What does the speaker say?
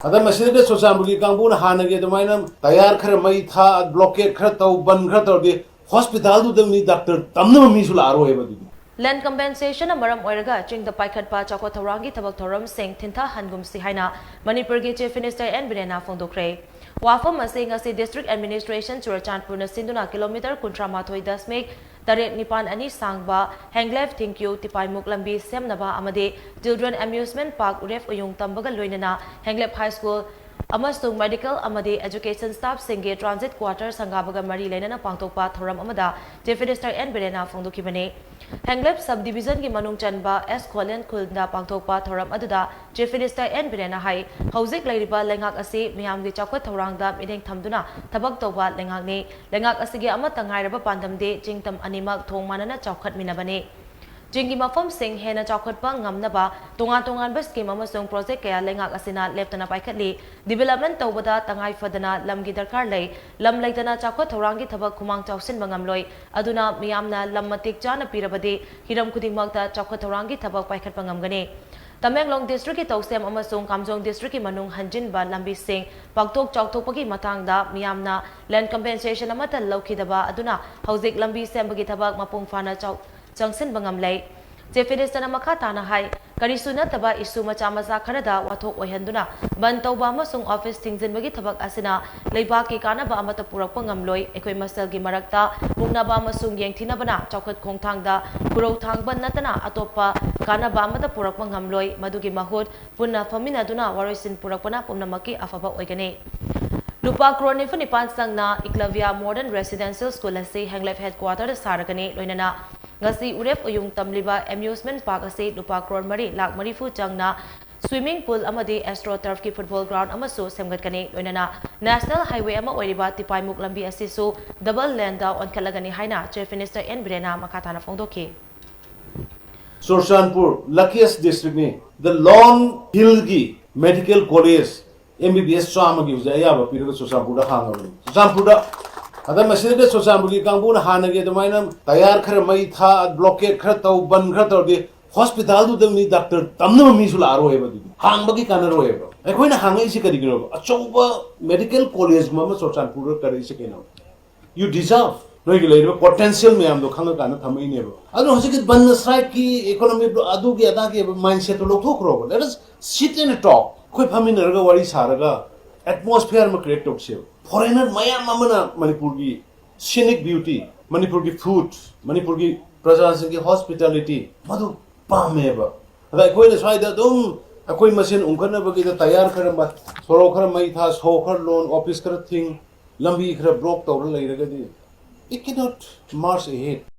अदा मसीदे सोसामुगी कांगबुन हानगे दमाइना तैयार खर मई था ब्लॉकेट खर तौ बन खर तौ दे हॉस्पिटल दु दमी डॉक्टर तमन मी सुलारो है बदु Land compensation maram oiraga ching the paikhatpa chaokhat thourang gi thabak thouram shing thinthahangumsi haina Manipur gi Chief Minister N Biren phongdokkhre wafam asing asi district administration Churachandpur na sinduna kilometer kuntra mathoi dasmik taret nipan ani sangba hanglef thank you tipai muk lambi semnaba amade children amusement park uref uyung tambaga loinana hanglef high school amasung medical amade education staff singe transit quarter sangabaga mari leinana pangtokpa thoram amada Chief Minister N Biren phongdokhibane Hanglep subdivision ki manung chanba S Kolen khulda pangthokpa thoram aduda Chief Minister N Biren hai hauzik lairiba lengak ase miyam gi chaokhat thourang da mideng thamduna thabak toba lengak ne lengak ase gi ama tangairaba pandam de jingtam animak thong manana chaokhat minabane Jingi mafam sing hena chaokhat pa ngamnaba tongan ba scheme amasung project kaya lengak asina leptana paikhatli development tawbada tangai fadana lamgi darkar lei lam leitana chaokhat thourang gi thabak khumang chausin bangamloi aduna miyamna lam matik chana pirabade hiram khudingmakta chaokhat thourang gi thabak paikhat pangamgane Tamenglong district ki tausem amasung Kamjong district ki manung hanjin ba lambi sing pagtok chauktokpagi matangda miyamna land compensation amata laukidaba aduna hauzik lambi sembagi thabak mapung fana Jangsin bangamlay Chief Minister na makatana hai karisuna taba isu macha macha kharada wathok oihanduna ban tawba amasung office tingzin bagi thabak asina leiba ki kanaba amata purakpa ngamloi ekoi masal gi marakta mungnaba amasung yengthina bana chaokhat khongthangda kurau thangban natana atopa kanaba amata purakpa ngamloi madugi mahut punna famina duna warisin purakpana pumnamaki afaba oigane Lupa crore nipan sangna Iklavia Modern Residential School ase Hanglef headquarter saragane loinana ngasi uref uyung tamliba amusement park ase lupa crore mari lakh marifu changna swimming pool amadi astroturf ki football ground amaso semgatkane loinana national highway ama oiriba tipaimuk lambi ase so double lane down on kalagani haina Chief Minister N Biren makatana phongdokhe Churachandpur luckiest district ne the Long Hill gi medical college MBBS trauma gi uja ya ba pira Churachandpur da hangam Churachandpur da अदा मसीदे सोसामुगी कांगबुन हानगे दमाइना तैयार खर मई था blockade खर तौ बन खर तौ दे hospital दु दमी डॉक्टर तमन मी सुलारो है बदु हांगबगी कानरो है अखोइना हांगै से करिगिनो अचौबा मेडिकल कॉलेज मा Churachandpur करि से केनो यू डिजर्व नोइ गिलेरो पोटेंशियल मैम दो खांग कान थमै नेबो अदु हसिक बन स्ट्राइक की इकोनॉमी अदु की अदा के माइंडसेट लोथोखरो let us sit in talk खोइ फामिनरगा वारी सारगा एटमॉस्फेयर में क्रिएट टोक्से फॉरेनर मयाम अमना मणिपुर की scenic beauty मणिपुर की फूड मणिपुर की प्रजाजन की हॉस्पिटैलिटी मधु पामेबा अदा कोइ स्वाइद दम अकोइ मसिन उंखन बगी तैयार करम सोरो खर मई था सो खर लोन ऑफिस खर थिंग लंबी खर ब्लॉक तौर लैरगदी it cannot march ahead